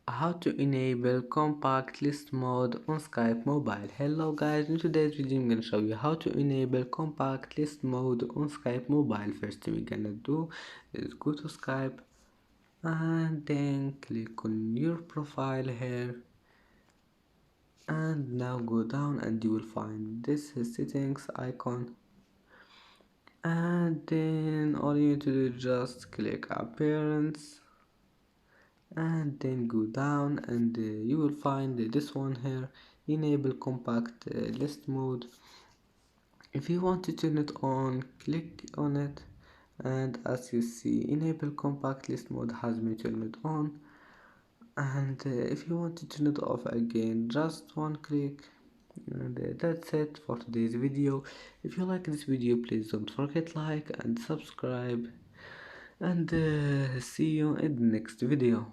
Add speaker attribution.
Speaker 1: How to enable compact list mode on Skype mobile. Hello guys, in today's video I'm gonna show you how to enable compact list mode on Skype mobile. First thing we're gonna do is go to Skype and then click on your profile here, and now go down and you will find this settings icon, and then all you need to do is just click appearance and then go down, and you will find this one here, enable compact list mode. If you want to turn it on, click on it, and as you see, enable compact list mode has been turned on. And if you want to turn it off again, just one click, and that's it for today's video. If you like this video, please don't forget like and subscribe, and see you in the next video.